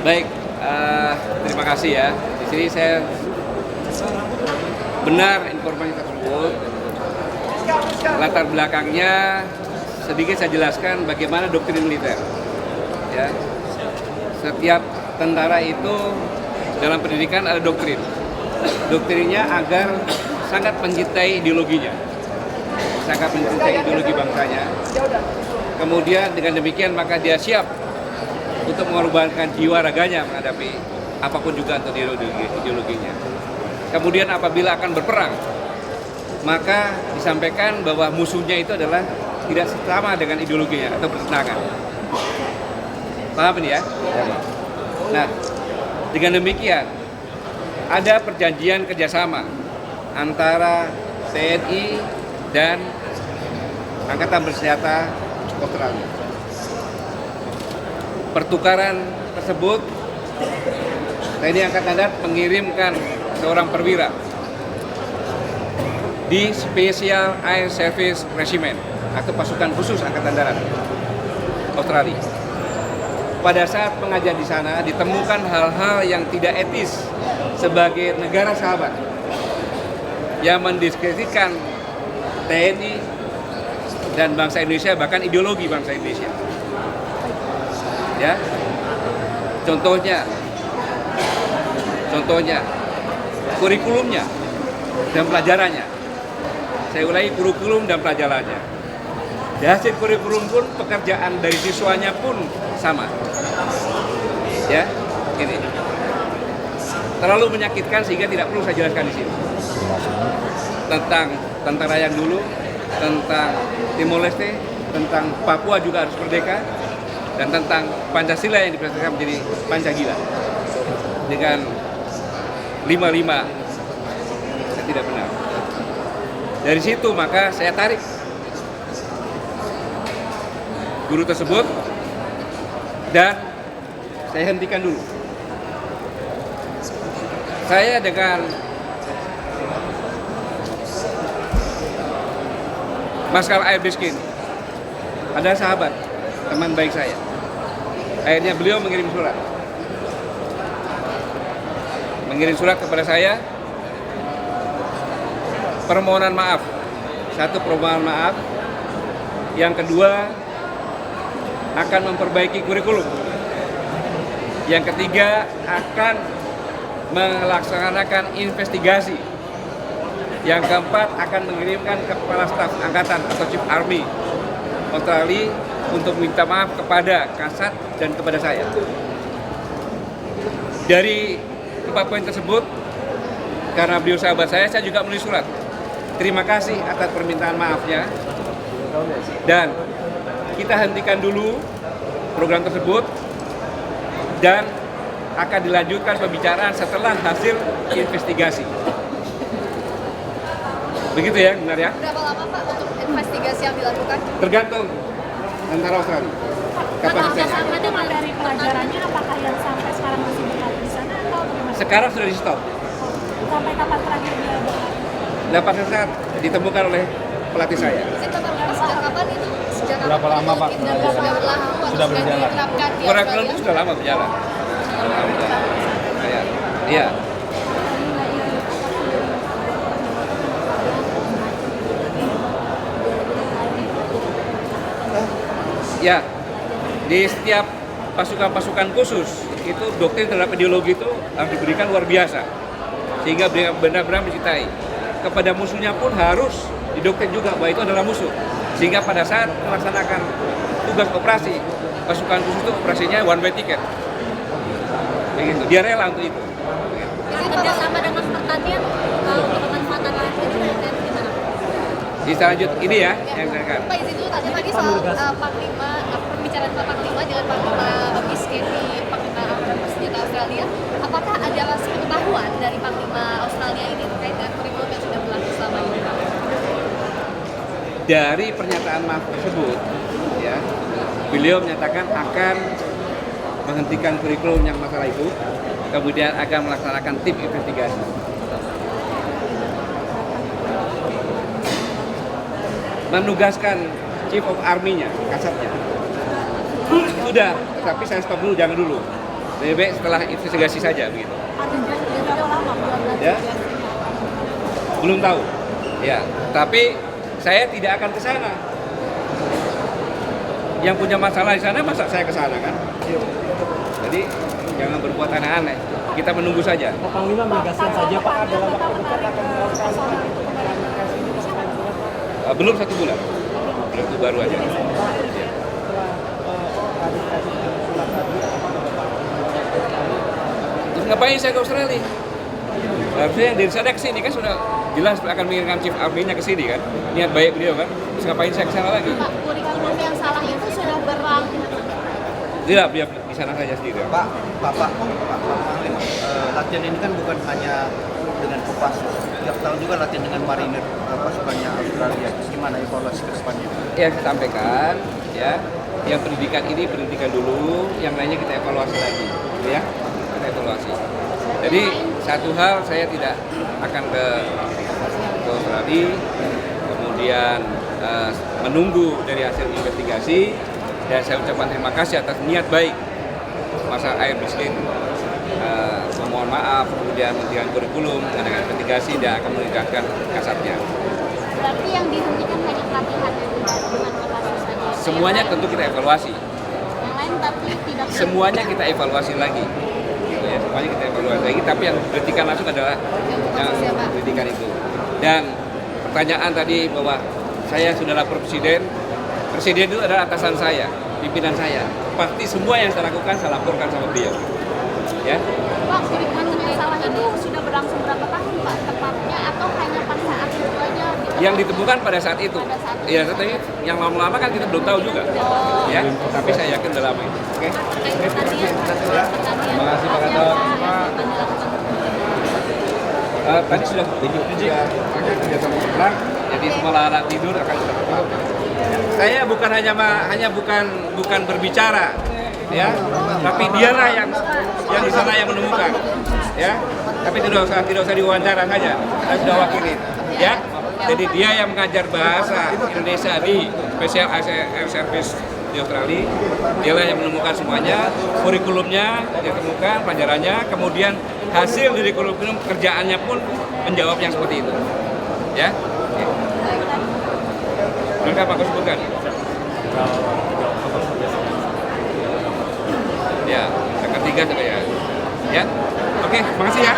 Baik, terima kasih ya. Di sini saya benar informasi tersebut. Latar belakangnya sedikit saya jelaskan bagaimana doktrin militer. Ya, setiap tentara itu dalam pendidikan ada doktrin. Doktrinnya agar sangat mencintai ideologinya, sangat mencintai ideologi bangsanya. Kemudian dengan demikian maka dia siap untuk mengorbankan jiwa raganya menghadapi apapun juga untuk ideologinya. Kemudian apabila akan berperang, maka disampaikan bahwa musuhnya itu adalah tidak sama dengan ideologinya atau bertentangan. Paham ini ya? Nah, dengan demikian ada perjanjian kerjasama antara TNI dan Angkatan Bersenjata Australia. Pertukaran tersebut, TNI Angkatan Darat mengirimkan seorang perwira di Special Air Service Regiment atau pasukan khusus Angkatan Darat Australia. Pada saat pengajian di sana ditemukan hal-hal yang tidak etis sebagai negara sahabat yang mendiskreditkan TNI dan bangsa Indonesia, bahkan ideologi bangsa Indonesia. Ya, contohnya kurikulumnya dan pelajarannya. Saya ulangi, kurikulum dan pelajarannya. Di hasil kurikulum pun pekerjaan dari siswanya pun sama. Ya, ini terlalu menyakitkan sehingga tidak perlu saya jelaskan di sini. Tentang tentara yang dulu, tentang Timor Leste, tentang Papua juga harus merdeka, dan tentang Pancasila yang dipresentasikan menjadi Pancagila dengan 55 saya tidak benar. Dari situ maka saya tarik guru tersebut dan saya hentikan dulu. Saya dengan Marskal Air Biskin, ada sahabat, teman baik saya. Akhirnya beliau mengirim surat kepada saya, permohonan maaf. Satu, permohonan maaf. Yang kedua, akan memperbaiki kurikulum. Yang ketiga, akan melaksanakan investigasi. Yang keempat, akan mengirimkan kepala staf angkatan atau Chief Army Australia untuk minta maaf kepada Kasat dan kepada saya. Dari 4 poin tersebut, karena beliau sahabat saya juga menulis surat. Terima kasih atas permintaan maafnya. Dan kita hentikan dulu program tersebut dan akan dilanjutkan pembicaraan setelah hasil investigasi. Begitu ya, benar ya? Berapa lama Pak untuk investigasi yang dilakukan? Tergantung tentara Australia. Kapasitasnya dengan dari pelajarannya, apakah yang sampai sekarang masih berada di sana atau bagaimana? Sekarang sudah di stop. Sampai kapan terakhir dia berada? Dapat saat ditemukan oleh pelatih saya. Sejak kapan itu? Berapa lama Pak? Sudah berjalan. Diterapkan di Kurikulum Australia? itu sudah lama berjalan. Iya. Ya, di setiap pasukan-pasukan khusus itu doktrin terhadap ideologi itu harus diberikan luar biasa, sehingga benar-benar mencintai. Kepada musuhnya pun harus didoktrin juga bahwa itu adalah musuh, sehingga pada saat melaksanakan tugas operasi pasukan khusus itu operasinya one way ticket. Begitu, dia rela untuk itu. Kerjasama dengan pertanian untuk pemanfaatan lahan itu gimana? Di selanjut ini ya yang saya katakan. Pak izin dulu tadi soal Panglima, pembicaraan Pak Panglima dengan Panglima miskin di Panglima Angkatan Bersenjata Australia. Apakah ada pengetahuan dari Panglima Australia ini terkait dengan kurikulum yang sudah berlaku selama ini? Dari pernyataan maaf tersebut, ya, beliau menyatakan akan menghentikan kurikulum yang masalah itu, kemudian akan melaksanakan tim investigasi. Menugaskan Chief of Army-nya, Kasatnya. Sudah, tapi saya stop dulu, jangan dulu. Lebih baik setelah investigasi saja begitu. Ada jeda berapa lama bulan Ya. Belum tahu. Ya, tapi saya tidak akan ke sana. Yang punya masalah di sana masa saya ke sana kan? Jadi jangan berbuat aneh-aneh. Kita menunggu saja. Pak Panglima menegaskan saja Pak dalam waktu dekat akan Belum 1 bulan. Itu baru aja. Ya. Terus ngapain saya ke Australia? Harusnya yang dari sana ke sini kan sudah jelas akan mengirimkan chief army-nya ke sini kan. Niat baik beliau kan. Terus ngapain saya ke sana lagi? Pak, kurikulum yang salah itu sudah Tidak, dia di sana saja sendiri. Pak Panglima, latihan ini kan bukan hanya dengan Kopassus, tiap tahun juga latihan dengan marinir pasukannya Australia. Gimana evaluasi ke depannya? Yang saya sampaikan, ya, yang pendidikan ini pendidikan dulu, yang lainnya kita evaluasi lagi, gitu ya, kita evaluasi. Jadi satu hal saya tidak akan ke Australia, kemudian menunggu dari hasil investigasi. Dan saya ucapkan terima kasih atas niat baik masa air miskin, memohon maaf, kemudian menghentikan kurikulum dengan investigasi dan akan meningkatkan kasatnya. berarti yang dihentikan hanya pelatihan yang tidak dengan Kopassus saja. Semuanya tentu kita evaluasi, Yang lain tapi tidak. semuanya kita evaluasi lagi, gitu ya, semuanya kita evaluasi lagi. Tapi yang dihentikan langsung adalah yang pendidikan itu. Dan pertanyaan tadi bahwa saya sudah lapor presiden. Presiden itu adalah atasan saya, pimpinan saya. Pasti semua yang saya lakukan saya laporkan sama beliau. Ya. Pak, kurikulum yang salah itu sudah berlangsung berapa tahun Pak tepatnya atau hanya pada saat itu aja? Yang ditemukan pada saat itu. Pada saat itu. Ya, tapi yang lama-lama kan kita belum tahu juga. Oh. Ya, tapi saya yakin udah lama itu. Oke. Terkait pertanian, Terima kasih, Pak Gatot. Tadi sudah akan kerja sama pulang, jadi semua anak tidur akan sudah pulang. Saya bukan hanya bukan berbicara, ya, tapi dialah yang di sana yang menemukan, ya. Tapi tidak usah diwawancara saja, saya sudah wakilin, ya. Jadi dia yang mengajar bahasa Indonesia di Special Air Service di Australia, dialah yang menemukan semuanya, kurikulumnya ditemukan, pelajarannya, kemudian hasil dari kurikulum kerjaannya pun menjawab yang seperti itu, ya. Lengkap aku sebutkan. Ya, yang ketiga juga ya. Ya, oke, makasih ya.